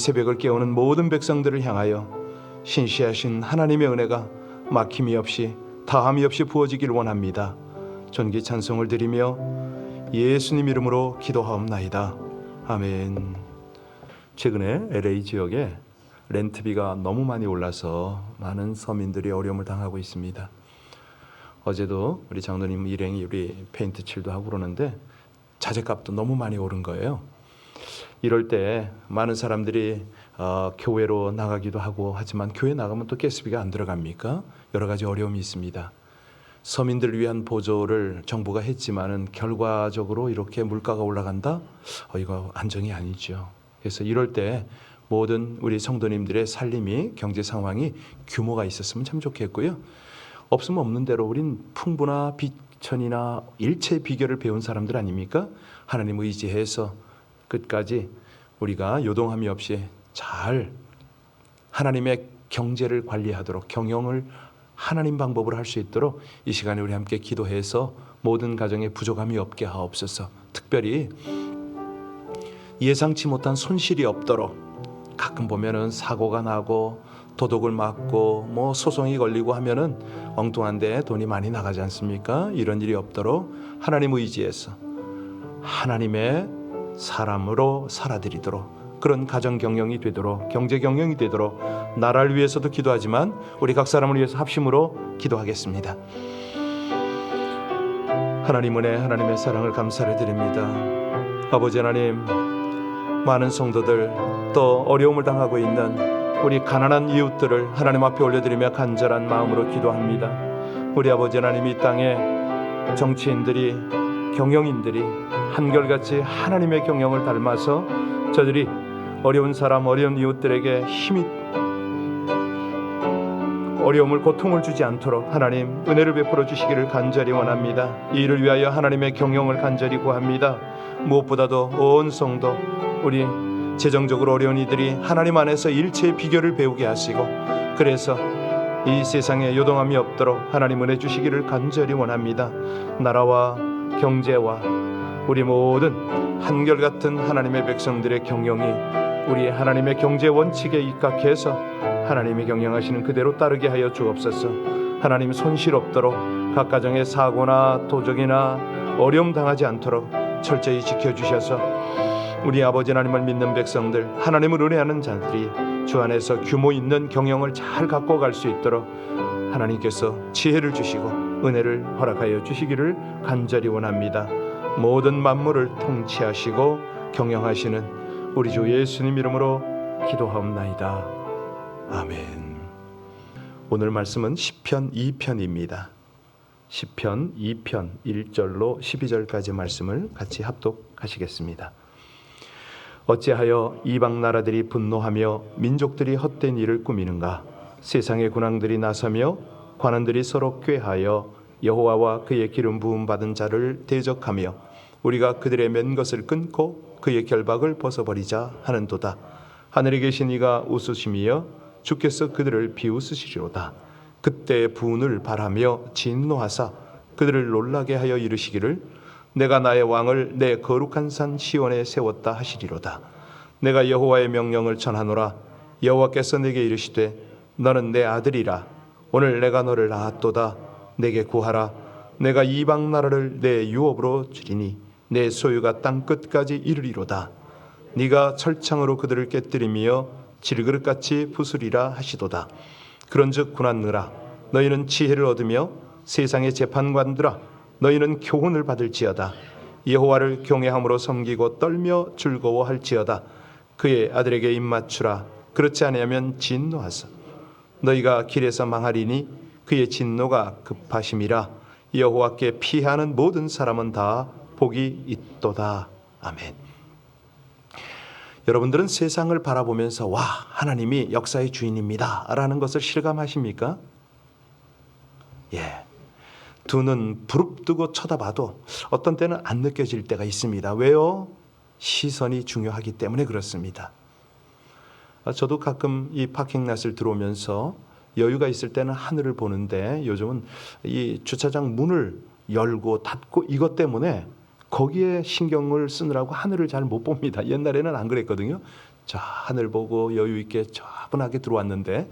새벽을 깨우는 모든 백성들을 향하여 신실하신 하나님의 은혜가 막힘이 없이 다함이 없이 부어지길 원합니다. 존귀 찬송을 드리며 예수님 이름으로 기도하옵나이다. 아멘. 최근에 LA 지역에 렌트비가 너무 많이 올라서 많은 서민들이 어려움을 당하고 있습니다. 어제도 우리 장로님 일행이 우리 페인트 칠도 하고 그러는데 자재값도 너무 많이 오른 거예요. 이럴 때 많은 사람들이 교회로 나가기도 하고 하지만 교회 나가면 또 가스비가 안 들어갑니까? 여러 가지 어려움이 있습니다. 서민들을 위한 보조를 정부가 했지만은 결과적으로 이렇게 물가가 올라간다? 이거 안정이 아니죠. 그래서 이럴 때 모든 우리 성도님들의 살림이 경제 상황이 규모가 있었으면 참 좋겠고요. 없으면 없는 대로 우린 풍부나 비천이나 일체의 비결을 배운 사람들 아닙니까? 하나님 의지해서 끝까지 우리가 요동함이 없이 잘 하나님의 경제를 관리하도록 경영을 하나님 방법으로 할 수 있도록 이 시간에 우리 함께 기도해서 모든 가정에 부족함이 없게 하옵소서. 특별히 예상치 못한 손실이 없도록 가끔 보면은 사고가 나고 도둑을 맞고 소송이 걸리고 하면은 엉뚱한데 돈이 많이 나가지 않습니까? 이런 일이 없도록 하나님 의지해서 하나님의 사람으로 살아드리도록 그런 가정 경영이 되도록 경제 경영이 되도록 나라를 위해서도 기도하지만 우리 각 사람을 위해서 합심으로 기도하겠습니다. 하나님 은혜 하나님의 사랑을 감사를 드립니다. 아버지 하나님, 많은 성도들 또 어려움을 당하고 있는 우리 가난한 이웃들을 하나님 앞에 올려드리며 간절한 마음으로 기도합니다. 우리 아버지 하나님, 이 땅에 정치인들이 경영인들이 한결같이 하나님의 경영을 닮아서 저들이 어려운 사람 어려운 이웃들에게 힘이 어려움을 고통을 주지 않도록 하나님 은혜를 베풀어 주시기를 간절히 원합니다. 이 일을 위하여 하나님의 경영을 간절히 구합니다. 무엇보다도 온 성도 우리 재정적으로 어려운 이들이 하나님 안에서 일체의 비결을 배우게 하시고 그래서 이 세상에 요동함이 없도록 하나님 은혜 주시기를 간절히 원합니다. 나라와 경제와 우리 모든 한결같은 하나님의 백성들의 경영이 우리 하나님의 경제 원칙에 입각해서 하나님이 경영하시는 그대로 따르게 하여 주옵소서. 하나님 손실 없도록 각 가정의 사고나 도적이나 어려움 당하지 않도록 철저히 지켜주셔서 우리 아버지 하나님을 믿는 백성들 하나님을 의뢰하는 자들이 주 안에서 규모 있는 경영을 잘 갖고 갈 수 있도록 하나님께서 지혜를 주시고 은혜를 허락하여 주시기를 간절히 원합니다. 모든 만물을 통치하시고 경영하시는 우리 주 예수님 이름으로 기도하옵나이다. 아멘. 오늘 말씀은 시편 2편입니다. 시편 2편 1절로 12절까지 말씀을 같이 합독하시겠습니다. 어찌하여 이방 나라들이 분노하며 민족들이 헛된 일을 꾸미는가? 세상의 군왕들이 나서며 관원들이 서로 꾀하여 여호와와 그의 기름 부음 받은 자를 대적하며 우리가 그들의 맨 것을 끊고 그의 결박을 벗어버리자 하는도다. 하늘에 계신 이가 웃으시며 주께서 그들을 비웃으시리로다. 그때 분을 발하며 진노하사 그들을 놀라게 하여 이르시기를 내가 나의 왕을 내 거룩한 산 시온에 세웠다 하시리로다. 내가 여호와의 명령을 전하노라. 여호와께서 내게 이르시되 너는 내 아들이라. 오늘 내가 너를 낳았도다. 내게 구하라. 내가 이방 나라를 내 유업으로 주리니 내 소유가 땅 끝까지 이르리로다. 네가 철창으로 그들을 깨뜨리며 질그릇같이 부수리라 하시도다. 그런즉 군왕들아 너희는 지혜를 얻으며 세상의 재판관들아 너희는 교훈을 받을지어다. 여호와를 경외함으로 섬기고 떨며 즐거워할지어다. 그의 아들에게 입맞추라. 그렇지 아니하면 진노하사 너희가 길에서 망하리니 그의 진노가 급하심이라. 여호와께 피하는 모든 사람은 다 복이 있도다. 아멘. 여러분들은 세상을 바라보면서 와, 하나님이 역사의 주인입니다 라는 것을 실감하십니까? 예. 두 눈 부릅뜨고 쳐다봐도 어떤 때는 안 느껴질 때가 있습니다. 왜요? 시선이 중요하기 때문에 그렇습니다. 저도 가끔 이 파킹랏을 들어오면서 여유가 있을 때는 하늘을 보는데 요즘은 이 주차장 문을 열고 닫고 이것 때문에 거기에 신경을 쓰느라고 하늘을 잘 못 봅니다. 옛날에는 안 그랬거든요. 자, 하늘 보고 여유 있게 차분하게 들어왔는데,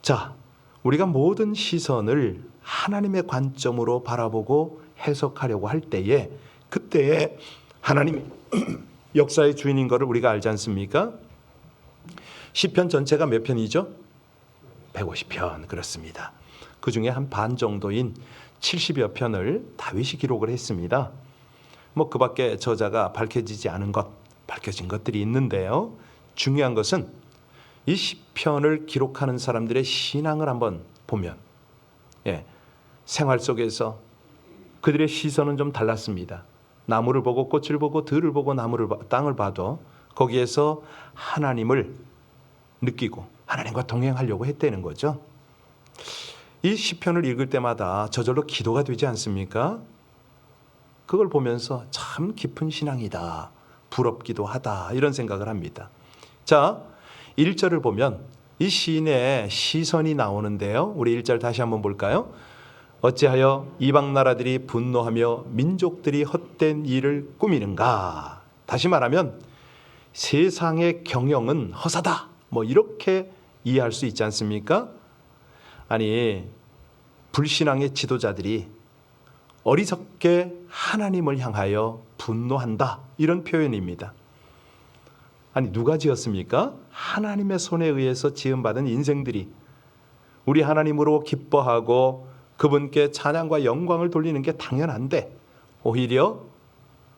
자, 우리가 모든 시선을 하나님의 관점으로 바라보고 해석하려고 할 때에, 그때에 하나님이 역사의 주인인 것을 우리가 알지 않습니까? 시편 전체가 몇 편이죠? 150편. 그렇습니다. 그 중에 한 반 정도인 70여 편을 다윗이 기록을 했습니다. 뭐 그 밖에 저자가 밝혀지지 않은 것, 밝혀진 것들이 있는데요. 중요한 것은 이 시편을 기록하는 사람들의 신앙을 한번 보면, 생활 속에서 그들의 시선은 좀 달랐습니다. 나무를 보고 꽃을 보고 들을 보고 땅을 봐도 거기에서 하나님을 느끼고 하나님과 동행하려고 했다는 거죠. 이 시편을 읽을 때마다 저절로 기도가 되지 않습니까? 그걸 보면서 참 깊은 신앙이다, 부럽기도 하다, 이런 생각을 합니다. 자, 1절을 보면 이 시인의 시선이 나오는데요. 우리 1절 다시 한번 볼까요? 어찌하여 이방 나라들이 분노하며 민족들이 헛된 일을 꾸미는가. 다시 말하면 세상의 경영은 허사다, 뭐 이렇게 이해할 수 있지 않습니까? 아니, 불신앙의 지도자들이 어리석게 하나님을 향하여 분노한다, 이런 표현입니다. 아니, 누가 지었습니까? 하나님의 손에 의해서 지음받은 인생들이 우리 하나님으로 기뻐하고 그분께 찬양과 영광을 돌리는 게 당연한데 오히려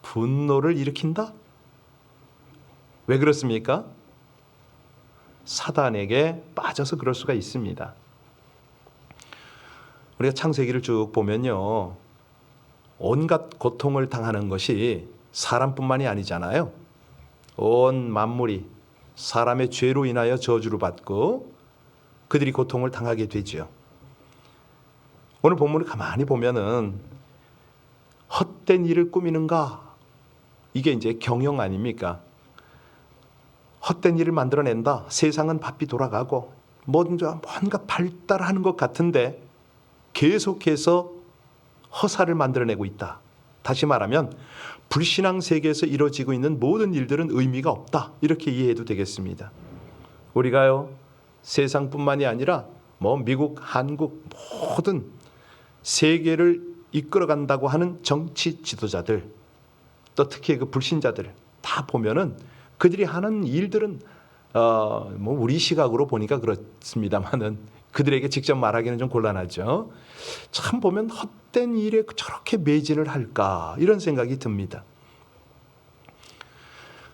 분노를 일으킨다? 왜 그렇습니까? 사단에게 빠져서 그럴 수가 있습니다. 우리가 창세기를 쭉 보면요, 온갖 고통을 당하는 것이 사람뿐만이 아니잖아요. 온 만물이 사람의 죄로 인하여 저주를 받고 그들이 고통을 당하게 되죠. 오늘 본문을 가만히 보면은 헛된 일을 꾸미는가, 이게 이제 경영 아닙니까? 헛된 일을 만들어낸다. 세상은 바삐 돌아가고 뭔가 발달하는 것 같은데 계속해서 허사를 만들어내고 있다. 다시 말하면 불신앙 세계에서 이루어지고 있는 모든 일들은 의미가 없다, 이렇게 이해해도 되겠습니다. 우리가요, 세상뿐만이 아니라 뭐 미국, 한국 모든 세계를 이끌어간다고 하는 정치 지도자들, 또 특히 그 불신자들 다 보면은 그들이 하는 일들은 뭐 우리 시각으로 보니까 그렇습니다만은 그들에게 직접 말하기는 좀 곤란하죠. 참 보면 헛된 일에 저렇게 매진을 할까, 이런 생각이 듭니다.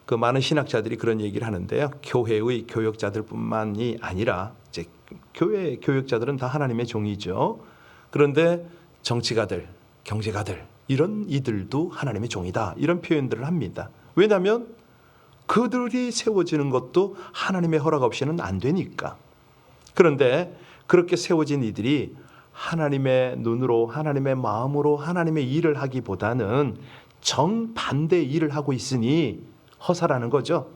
그 많은 신학자들이 그런 얘기를 하는데요. 교회의 교역자들뿐만이 아니라 이제 교회 교역자들은 다 하나님의 종이죠. 그런데 정치가들, 경제가들, 이런 이들도 하나님의 종이다, 이런 표현들을 합니다. 왜냐하면 그들이 세워지는 것도 하나님의 허락 없이는 안 되니까. 그런데 그렇게 세워진 이들이 하나님의 눈으로, 하나님의 마음으로 하나님의 일을 하기보다는 정반대의 일을 하고 있으니 허사라는 거죠.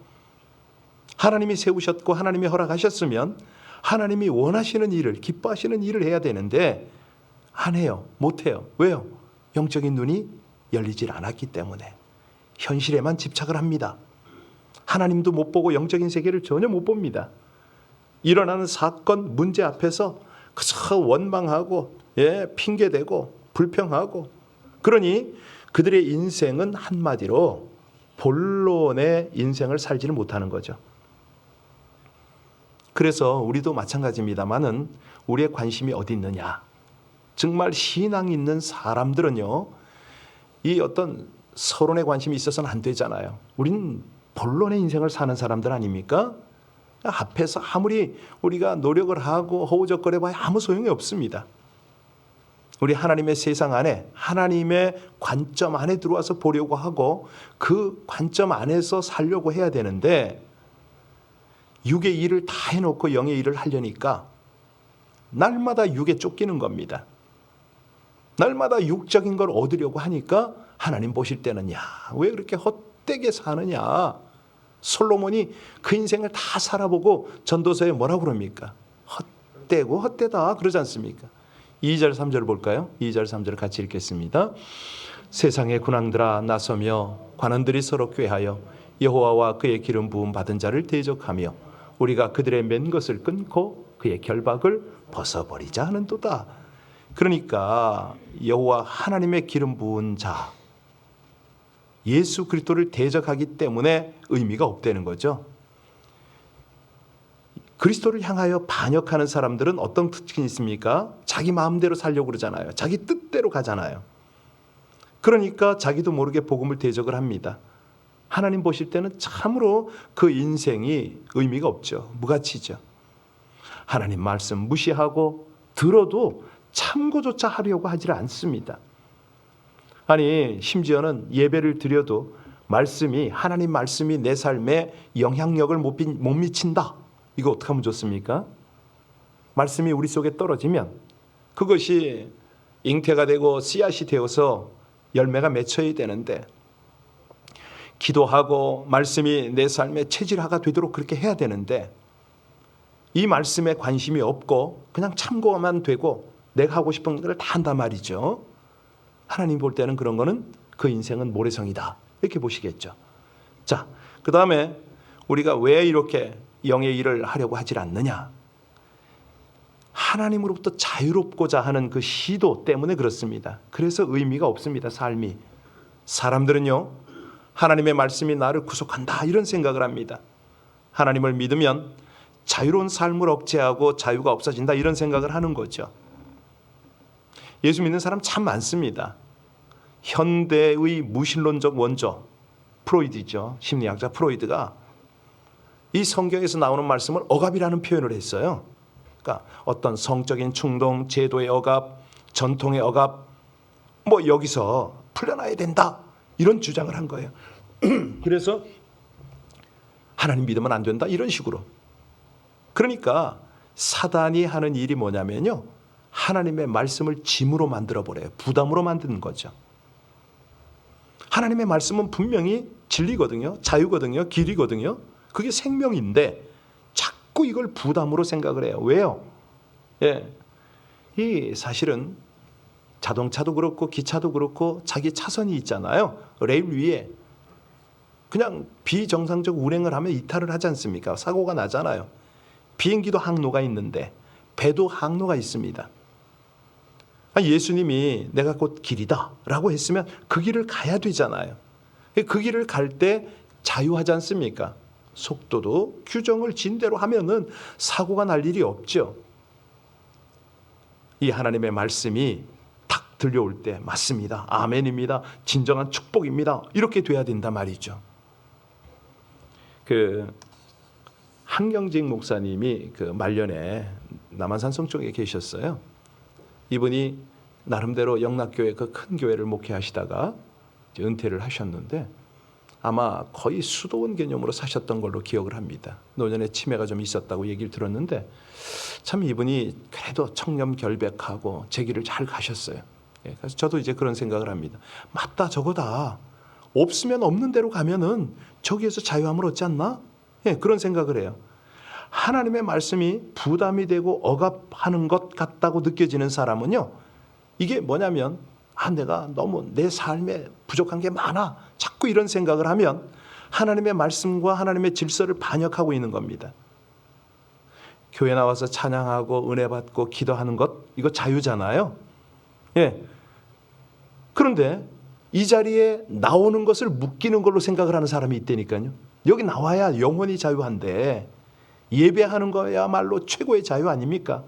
하나님이 세우셨고 하나님이 허락하셨으면 하나님이 원하시는 일을, 기뻐하시는 일을 해야 되는데 안 해요. 못 해요. 왜요? 영적인 눈이 열리질 않았기 때문에 현실에만 집착을 합니다. 하나님도 못 보고 영적인 세계를 전혀 못 봅니다. 일어나는 사건, 문제 앞에서 그저 원망하고 핑계대고 불평하고, 그러니 그들의 인생은 한마디로 본론의 인생을 살지를 못하는 거죠. 그래서 우리도 마찬가지입니다만은 우리의 관심이 어디 있느냐. 정말 신앙 있는 사람들은요, 이 어떤 서론에 관심이 있어서는 안 되잖아요. 우린 본론의 인생을 사는 사람들 아닙니까? 앞에서 아무리 우리가 노력을 하고 허우적거려봐야 아무 소용이 없습니다. 우리 하나님의 세상 안에, 하나님의 관점 안에 들어와서 보려고 하고 그 관점 안에서 살려고 해야 되는데, 육의 일을 다 해놓고 영의 일을 하려니까 날마다 육에 쫓기는 겁니다. 날마다 육적인 걸 얻으려고 하니까 하나님 보실 때는 야, 왜 그렇게 헛되게 사느냐. 솔로몬이 그 인생을 다 살아보고 전도서에 뭐라고 그럽니까? 헛되고 헛되다 그러지 않습니까? 2절 3절 볼까요? 2절 3절 같이 읽겠습니다. 세상의 군왕들아 나서며 관원들이 서로 꾀하여 여호와와 그의 기름 부음 받은 자를 대적하며 우리가 그들의 맨 것을 끊고 그의 결박을 벗어버리자 하는도다. 그러니까 여호와 하나님의 기름 부은 자 예수 그리스도를 대적하기 때문에 의미가 없다는 거죠. 그리스도를 향하여 반역하는 사람들은 어떤 특징이 있습니까? 자기 마음대로 살려고 그러잖아요. 자기 뜻대로 가잖아요. 그러니까 자기도 모르게 복음을 대적을 합니다. 하나님 보실 때는 참으로 그 인생이 의미가 없죠. 무가치죠. 하나님 말씀 무시하고 들어도 참고조차 하려고 하질 않습니다. 아니 심지어는 예배를 드려도 하나님 말씀이 내 삶에 영향력을 못 미친다. 이거 어떻게 하면 좋습니까? 말씀이 우리 속에 떨어지면 그것이 잉태가 되고 씨앗이 되어서 열매가 맺혀야 되는데 기도하고 말씀이 내 삶의 체질화가 되도록 그렇게 해야 되는데 이 말씀에 관심이 없고 그냥 참고만 되고 내가 하고 싶은 것을 다 한단 말이죠. 하나님 볼 때는 그런 거는 그 인생은 모래성이다 이렇게 보시겠죠. 자, 그 다음에 우리가 왜 이렇게 영의 일을 하려고 하질 않느냐? 하나님으로부터 자유롭고자 하는 그 시도 때문에 그렇습니다. 그래서 의미가 없습니다. 삶이. 사람들은요 하나님의 말씀이 나를 구속한다 이런 생각을 합니다. 하나님을 믿으면 자유로운 삶을 억제하고 자유가 없어진다 이런 생각을 하는 거죠. 예수 믿는 사람 참 많습니다. 현대의 무신론적 원조 프로이드죠. 심리학자 프로이드가 이 성경에서 나오는 말씀을 억압이라는 표현을 했어요. 그러니까 어떤 성적인 충동, 제도의 억압, 전통의 억압 여기서 풀려나야 된다 이런 주장을 한 거예요. 그래서 하나님 믿으면 안 된다 이런 식으로. 그러니까 사단이 하는 일이 뭐냐면요 하나님의 말씀을 짐으로 만들어버려요. 부담으로 만드는 거죠. 하나님의 말씀은 분명히 진리거든요. 자유거든요. 길이거든요. 그게 생명인데 자꾸 이걸 부담으로 생각을 해요. 왜요? 이 사실은 자동차도 그렇고 기차도 그렇고 자기 차선이 있잖아요. 레일 위에 그냥 비정상적 운행을 하면 이탈을 하지 않습니까? 사고가 나잖아요. 비행기도 항로가 있는데 배도 항로가 있습니다. 예수님이 내가 곧 길이다 라고 했으면 그 길을 가야 되잖아요. 그 길을 갈 때 자유하지 않습니까? 속도도 규정을 진 대로 하면은 사고가 날 일이 없죠. 이 하나님의 말씀이 딱 들려올 때 맞습니다. 아멘입니다. 진정한 축복입니다. 이렇게 돼야 된단 말이죠. 한경직 목사님이 말년에 남한산성 쪽에 계셨어요. 이분이 나름대로 영락교회 그 큰 교회를 목회하시다가 이제 은퇴를 하셨는데 아마 거의 수도원 개념으로 사셨던 걸로 기억을 합니다. 노년에 치매가 좀 있었다고 얘기를 들었는데 참 이분이 그래도 청렴결백하고 제 길을 잘 가셨어요. 그래서 저도 이제 그런 생각을 합니다. 맞다 저거다. 없으면 없는 대로 가면은 저기에서 자유함을 얻지 않나? 그런 생각을 해요. 하나님의 말씀이 부담이 되고 억압하는 것 같다고 느껴지는 사람은요. 이게 뭐냐면 내가 너무 내 삶에 부족한 게 많아. 자꾸 이런 생각을 하면 하나님의 말씀과 하나님의 질서를 반역하고 있는 겁니다. 교회 나와서 찬양하고 은혜 받고 기도하는 것 이거 자유잖아요. 그런데 이 자리에 나오는 것을 묶이는 걸로 생각을 하는 사람이 있다니까요. 여기 나와야 영혼이 자유한데 예배하는 거야말로 최고의 자유 아닙니까?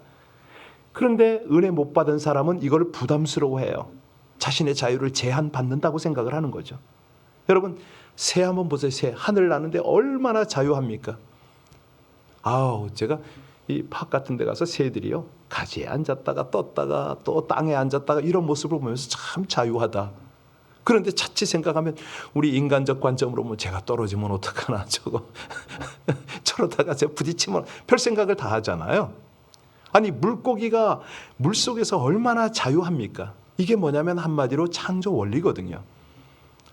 그런데 은혜 못 받은 사람은 이걸 부담스러워해요. 자신의 자유를 제한받는다고 생각을 하는 거죠. 여러분 새 한번 보세요. 새 하늘 나는데 얼마나 자유합니까? 제가 이 팍 같은 데 가서 새들이요 가지에 앉았다가 떴다가 또 땅에 앉았다가 이런 모습을 보면서 참 자유하다. 그런데 자칫 생각하면 우리 인간적 관점으로 제가 떨어지면 어떡하나 저거 저러다가 제가 부딪히면 별 생각을 다 하잖아요. 아니 물고기가 물속에서 얼마나 자유합니까? 이게 뭐냐면 한마디로 창조 원리거든요.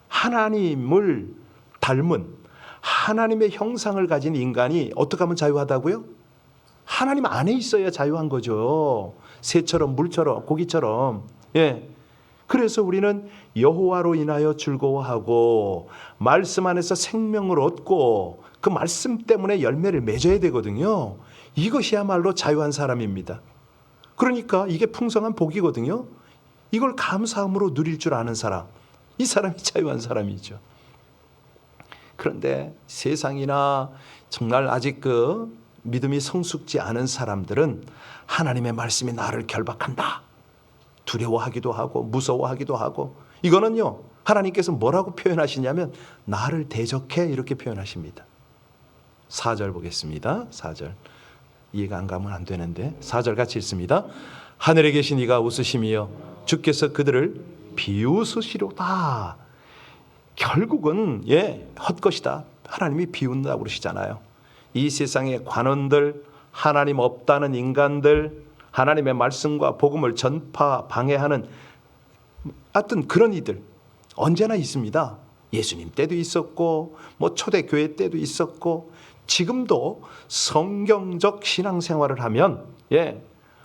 하나님을 닮은 하나님의 형상을 가진 인간이 어떻게 하면 자유하다고요? 하나님 안에 있어야 자유한 거죠. 새처럼 물처럼 고기처럼. 그래서 우리는 여호와로 인하여 즐거워하고 말씀 안에서 생명을 얻고 그 말씀 때문에 열매를 맺어야 되거든요. 이것이야말로 자유한 사람입니다. 그러니까 이게 풍성한 복이거든요. 이걸 감사함으로 누릴 줄 아는 사람, 이 사람이 자유한 사람이죠. 그런데 세상이나 정말 아직 그 믿음이 성숙지 않은 사람들은 하나님의 말씀이 나를 결박한다, 두려워하기도 하고 무서워하기도 하고, 이거는요 하나님께서 뭐라고 표현하시냐면 나를 대적해 이렇게 표현하십니다. 4절 보겠습니다. 4절 이해가 안 가면 안 되는데 4절 같이 읽습니다. 하늘에 계신 이가 웃으심이여 주께서 그들을 비웃으시로다. 결국은 헛것이다. 하나님이 비웃는다고 그러시잖아요. 이 세상의 관원들, 하나님 없다는 인간들, 하나님의 말씀과 복음을 전파 방해하는 하여튼 그런 이들 언제나 있습니다. 예수님 때도 있었고 초대교회 때도 있었고 지금도 성경적 신앙생활을 하면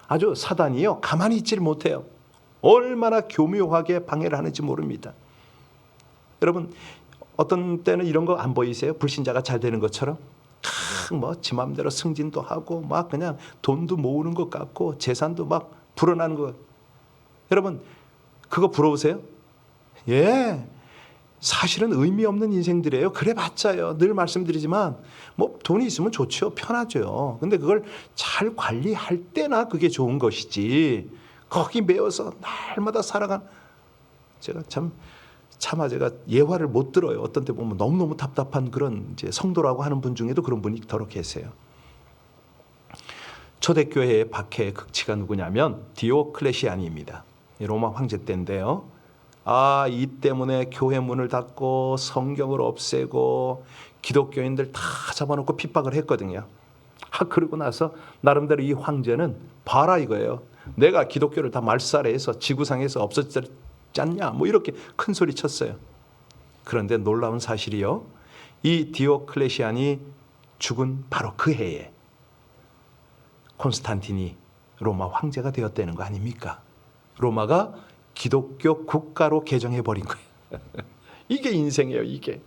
아주 사단이요 가만히 있지를 못해요. 얼마나 교묘하게 방해를 하는지 모릅니다. 여러분 어떤 때는 이런 거 안 보이세요? 불신자가 잘 되는 것처럼 지 맘대로 승진도 하고 막 그냥 돈도 모으는 것 같고 재산도 막 불어나는 것. 여러분 그거 부러우세요? 사실은 의미 없는 인생들이에요. 그래봤자요. 늘 말씀드리지만 돈이 있으면 좋죠. 편하죠. 근데 그걸 잘 관리할 때나 그게 좋은 것이지 거기 매여서 날마다 살아간, 제가 차마 제가 예화를 못 들어요. 어떤 때 보면 너무너무 답답한 그런 이제 성도라고 하는 분 중에도 그런 분이 더러 계세요. 초대교회의 박해의 극치가 누구냐면 디오클레시안입니다. 로마 황제 때인데요. 이 때문에 교회 문을 닫고 성경을 없애고 기독교인들 다 잡아놓고 핍박을 했거든요. 그러고 나서 나름대로 이 황제는 봐라 이거예요. 내가 기독교를 다 말살해서 지구상에서 없어졌지 않냐 이렇게 큰 소리 쳤어요. 그런데 놀라운 사실이요, 이 디오클레시안이 죽은 바로 그 해에 콘스탄틴이 로마 황제가 되었다는 거 아닙니까? 로마가 기독교 국가로 개정해버린 거예요. 이게 인생이에요, 이게.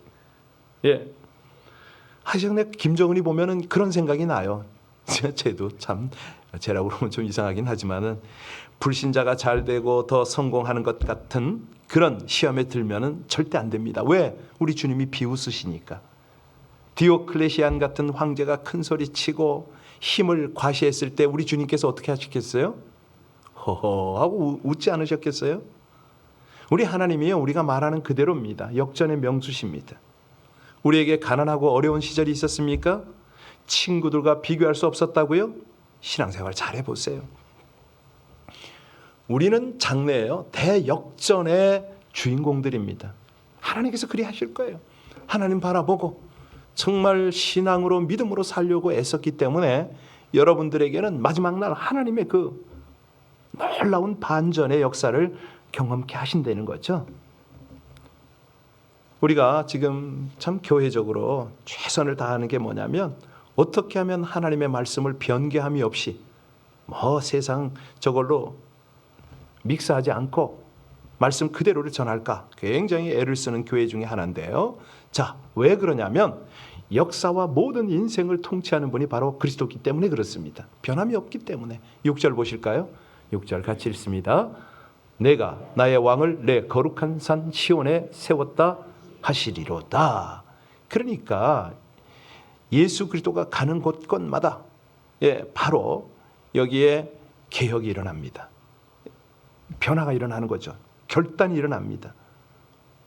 하여튼 김정은이 보면은 그런 생각이 나요. 쟤도 참, 쟤라고 그러면 좀 이상하긴 하지만은 불신자가 잘 되고 더 성공하는 것 같은 그런 시험에 들면은 절대 안 됩니다. 왜? 우리 주님이 비웃으시니까. 디오클레시안 같은 황제가 큰 소리 치고 힘을 과시했을 때 우리 주님께서 어떻게 하셨겠어요? 허허 하고 웃지 않으셨겠어요? 우리 하나님이요, 우리가 말하는 그대로입니다. 역전의 명수십니다. 우리에게 가난하고 어려운 시절이 있었습니까? 친구들과 비교할 수 없었다고요? 신앙생활 잘해보세요. 우리는 장래예요, 대역전의 주인공들입니다. 하나님께서 그리 하실 거예요. 하나님 바라보고 정말 신앙으로 믿음으로 살려고 애썼기 때문에 여러분들에게는 마지막 날 하나님의 그 놀라운 반전의 역사를 경험케 하신다는 거죠. 우리가 지금 참 교회적으로 최선을 다하는 게 뭐냐면 어떻게 하면 하나님의 말씀을 변개함이 없이 세상 저걸로 믹스하지 않고 말씀 그대로를 전할까 굉장히 애를 쓰는 교회 중에 하나인데요. 자, 왜 그러냐면 역사와 모든 인생을 통치하는 분이 바로 그리스도이기 때문에 그렇습니다. 변함이 없기 때문에. 6절 보실까요? 6절 같이 읽습니다. 내가 나의 왕을 내 거룩한 산 시온에 세웠다 하시리로다. 그러니까 예수 그리스도가 가는 곳곳마다 바로 여기에 개혁이 일어납니다. 변화가 일어나는 거죠. 결단이 일어납니다.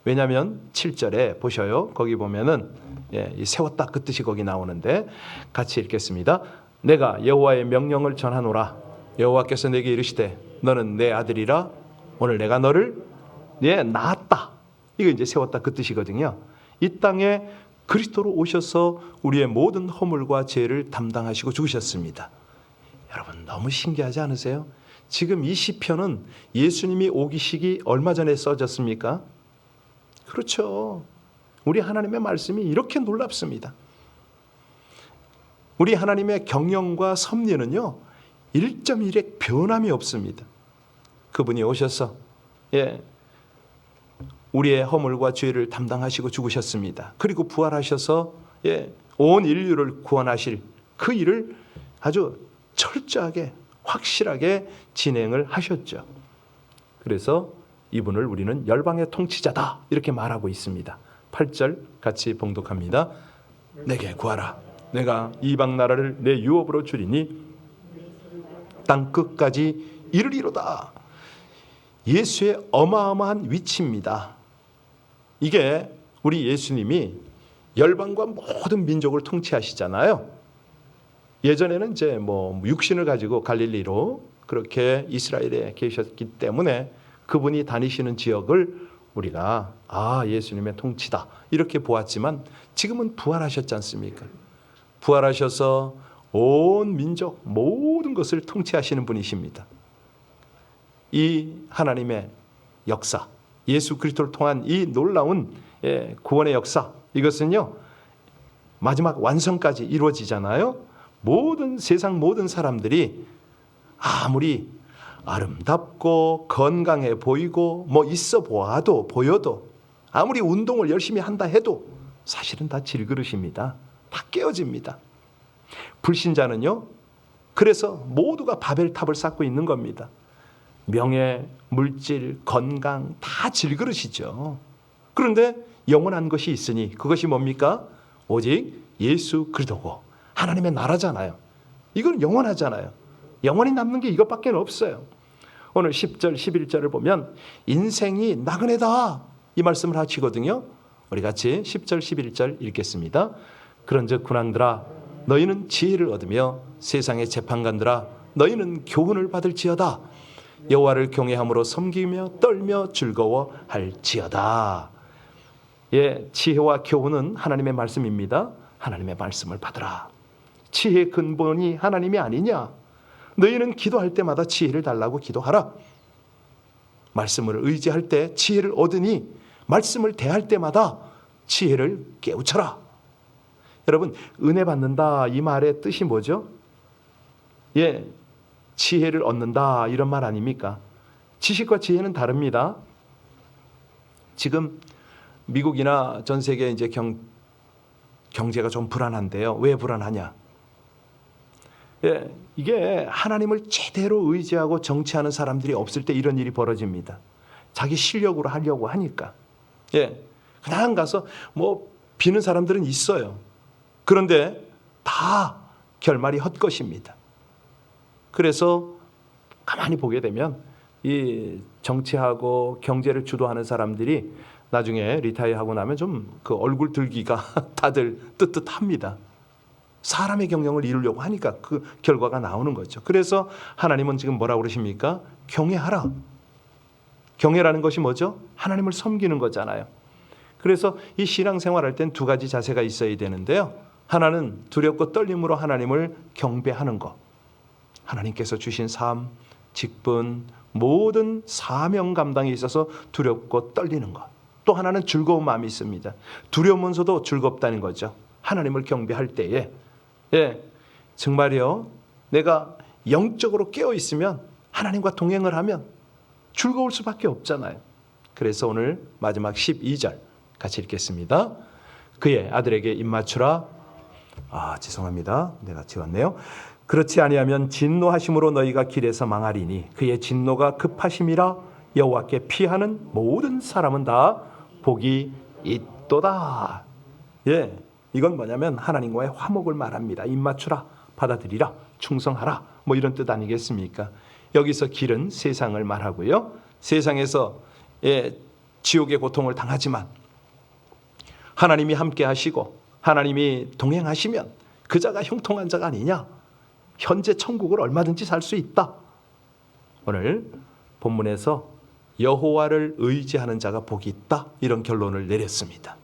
왜냐하면 7절에 보셔요. 거기 보면은 세웠다 그 뜻이 거기 나오는데 같이 읽겠습니다. 내가 여호와의 명령을 전하노라. 여호와께서 내게 이르시되 너는 내 아들이라. 오늘 내가 너를 낳았다. 이거 이제 세웠다 그 뜻이거든요. 이 땅에 그리스도로 오셔서 우리의 모든 허물과 죄를 담당하시고 죽으셨습니다. 여러분 너무 신기하지 않으세요? 지금 이 시편은 예수님이 오기 시기 얼마 전에 써졌습니까? 그렇죠. 우리 하나님의 말씀이 이렇게 놀랍습니다. 우리 하나님의 경영과 섭리는요 1.1의 변함이 없습니다. 그분이 오셔서 우리의 허물과 죄를 담당하시고 죽으셨습니다. 그리고 부활하셔서 온 인류를 구원하실 그 일을 아주 철저하게 확실하게 진행을 하셨죠. 그래서 이분을 우리는 열방의 통치자다 이렇게 말하고 있습니다. 8절 같이 봉독합니다. 내게 구하라. 내가 이방 나라를 내 유업으로 주리니 땅 끝까지 이르리로다. 예수의 어마어마한 위치입니다. 이게 우리 예수님이 열방과 모든 민족을 통치하시잖아요. 예전에는 이제 육신을 가지고 갈릴리로 그렇게 이스라엘에 계셨기 때문에 그분이 다니시는 지역을 우리가 예수님의 통치다 이렇게 보았지만 지금은 부활하셨지 않습니까? 부활하셔서 온 민족 모든 것을 통치하시는 분이십니다. 이 하나님의 역사, 예수 그리스도를 통한 이 놀라운 구원의 역사, 이것은요 마지막 완성까지 이루어지잖아요. 세상 모든 사람들이 아무리 아름답고 건강해 보이고 있어 보여도 아무리 운동을 열심히 한다 해도 사실은 다 질그릇입니다. 다 깨어집니다. 불신자는요 그래서 모두가 바벨탑을 쌓고 있는 겁니다. 명예, 물질, 건강 다 질그릇이죠. 그런데 영원한 것이 있으니 그것이 뭡니까? 오직 예수 그리스도고 하나님의 나라잖아요. 이건 영원하잖아요. 영원히 남는 게 이것밖에 없어요. 오늘 10절, 11절을 보면 인생이 나그네다 이 말씀을 하시거든요. 우리 같이 10절, 11절 읽겠습니다. 그런즉 군왕들아 너희는 지혜를 얻으며 세상의 재판관들아 너희는 교훈을 받을지어다. 여호와를 경외함으로 섬기며 떨며 즐거워할지어다. 지혜와 교훈은 하나님의 말씀입니다. 하나님의 말씀을 받으라. 지혜의 근본이 하나님이 아니냐? 너희는 기도할 때마다 지혜를 달라고 기도하라. 말씀을 의지할 때 지혜를 얻으니 말씀을 대할 때마다 지혜를 깨우쳐라. 여러분, 은혜 받는다 이 말의 뜻이 뭐죠? 지혜를 얻는다 이런 말 아닙니까? 지식과 지혜는 다릅니다. 지금 미국이나 전 세계 이제 경제가 좀 불안한데요. 왜 불안하냐? 이게 하나님을 제대로 의지하고 정치하는 사람들이 없을 때 이런 일이 벌어집니다. 자기 실력으로 하려고 하니까. 그냥 가서 비는 사람들은 있어요. 그런데 다 결말이 헛것입니다. 그래서 가만히 보게 되면 이 정치하고 경제를 주도하는 사람들이 나중에 리타이어하고 나면 좀 그 얼굴 들기가 다들 뜨뜻합니다. 사람의 경영을 이루려고 하니까 그 결과가 나오는 거죠. 그래서 하나님은 지금 뭐라고 그러십니까? 경외하라. 경외라는 것이 뭐죠? 하나님을 섬기는 거잖아요. 그래서 이 신앙생활할 땐 두 가지 자세가 있어야 되는데요. 하나는 두렵고 떨림으로 하나님을 경배하는 것. 하나님께서 주신 삶, 직분, 모든 사명 감당에 있어서 두렵고 떨리는 것. 또 하나는 즐거운 마음이 있습니다. 두려우면서도 즐겁다는 거죠. 하나님을 경배할 때에 정말요 내가 영적으로 깨어 있으면 하나님과 동행을 하면 즐거울 수밖에 없잖아요. 그래서 오늘 마지막 12절 같이 읽겠습니다. 그의 아들에게 입맞추라. 죄송합니다. 내가 지웠네요. 그렇지 아니하면 진노하심으로 너희가 길에서 망하리니 그의 진노가 급하심이라 여호와께 피하는 모든 사람은 다 복이 있도다. 이건 뭐냐면 하나님과의 화목을 말합니다. 입맞추라, 받아들이라, 충성하라 이런 뜻 아니겠습니까? 여기서 길은 세상을 말하고요. 세상에서 지옥의 고통을 당하지만 하나님이 함께 하시고 하나님이 동행하시면 그 자가 형통한 자가 아니냐? 현재 천국을 얼마든지 살 수 있다. 오늘 본문에서 여호와를 의지하는 자가 복이 있다 이런 결론을 내렸습니다.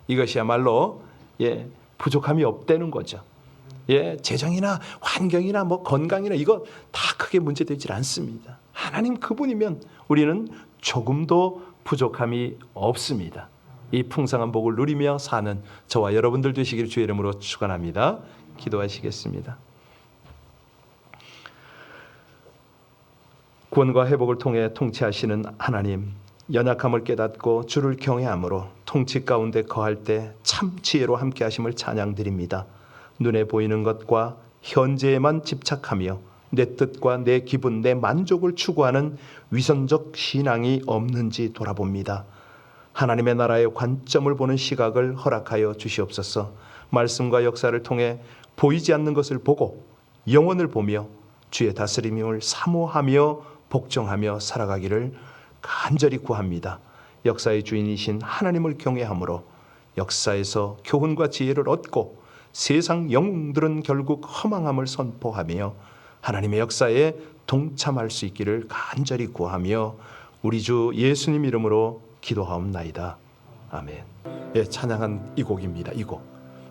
이것이야말로 부족함이 없다는 거죠. 재정이나 환경이나 건강이나 이거 다 크게 문제되질 않습니다. 하나님 그분이면 우리는 조금도 부족함이 없습니다. 이 풍성한 복을 누리며 사는 저와 여러분들 되시기를 주의 이름으로 축원합니다. 기도하시겠습니다. 구원과 회복을 통해 통치하시는 하나님, 연약함을 깨닫고 주를 경외함으로 통치 가운데 거할 때 참 지혜로 함께 하심을 찬양드립니다. 눈에 보이는 것과 현재에만 집착하며 내 뜻과 내 기분, 내 만족을 추구하는 위선적 신앙이 없는지 돌아봅니다. 하나님의 나라의 관점을 보는 시각을 허락하여 주시옵소서. 말씀과 역사를 통해 보이지 않는 것을 보고 영혼을 보며 주의 다스림을 사모하며 복종하며 살아가기를 간절히 구합니다. 역사의 주인이신 하나님을 경외함으로 역사에서 교훈과 지혜를 얻고 세상 영웅들은 결국 허망함을 선포하며 하나님의 역사에 동참할 수 있기를 간절히 구하며 우리 주 예수님 이름으로 기도하옵나이다. 아멘. 예, 찬양한 이 곡입니다. 이 곡.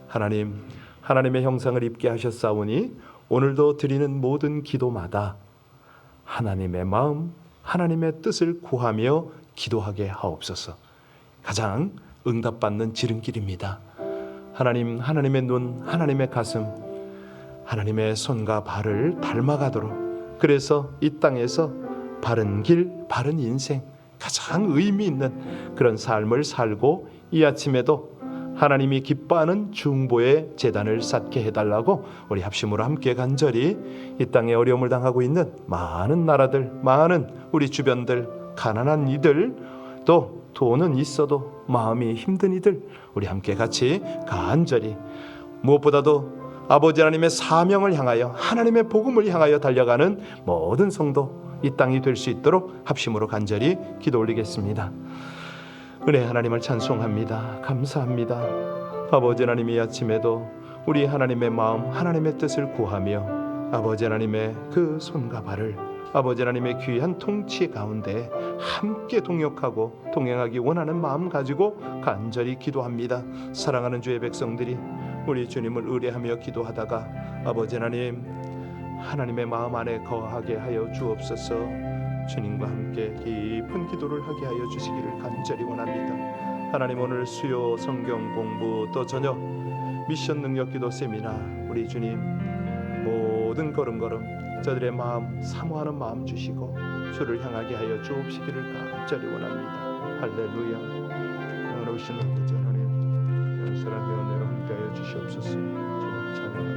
하나님의 형상을 입게 하셨사오니 오늘도 드리는 모든 기도마다 하나님의 마음, 하나님의 뜻을 구하며 기도하게 하옵소서. 가장 응답받는 지름길입니다. 하나님의 눈, 하나님의 가슴, 하나님의 손과 발을 닮아가도록, 그래서 이 땅에서 바른 길, 바른 인생, 가장 의미 있는 그런 삶을 살고 이 아침에도 하나님이 기뻐하는 중보의 제단을 쌓게 해달라고 우리 합심으로 함께 간절히 이 땅에 어려움을 당하고 있는 많은 나라들, 많은 우리 주변들, 가난한 이들, 또 돈은 있어도 마음이 힘든 이들, 우리 함께 같이 간절히 무엇보다도 아버지 하나님의 사명을 향하여, 하나님의 복음을 향하여 달려가는 모든 성도, 이 땅이 될 수 있도록 합심으로 간절히 기도 올리겠습니다. 은혜 하나님을 찬송합니다. 감사합니다. 아버지 하나님, 이 아침에도 우리 하나님의 마음, 하나님의 뜻을 구하며 아버지 하나님의 그 손과 발을 아버지 하나님의 귀한 통치 가운데 함께 동역하고 동행하기 원하는 마음 가지고 간절히 기도합니다. 사랑하는 주의 백성들이 우리 주님을 의뢰하며 기도하다가 아버지 하나님의 마음 안에 거하게 하여 주옵소서. 주님과 함께 깊은 기도를 하게 하여 주시기를 간절히 원합니다. 하나님, 오늘 수요 성경 공부 또 저녁 미션 능력 기도 세미나 우리 주님 모든 걸음걸음 저들의 마음 사모하는 마음 주시고 주를 향하게 하여 주옵시기를 간절히 원합니다. 할렐루야. 하나님, 아버지 하나님, 사랑의 은혜로 함께 하여 주시옵소서. 찬양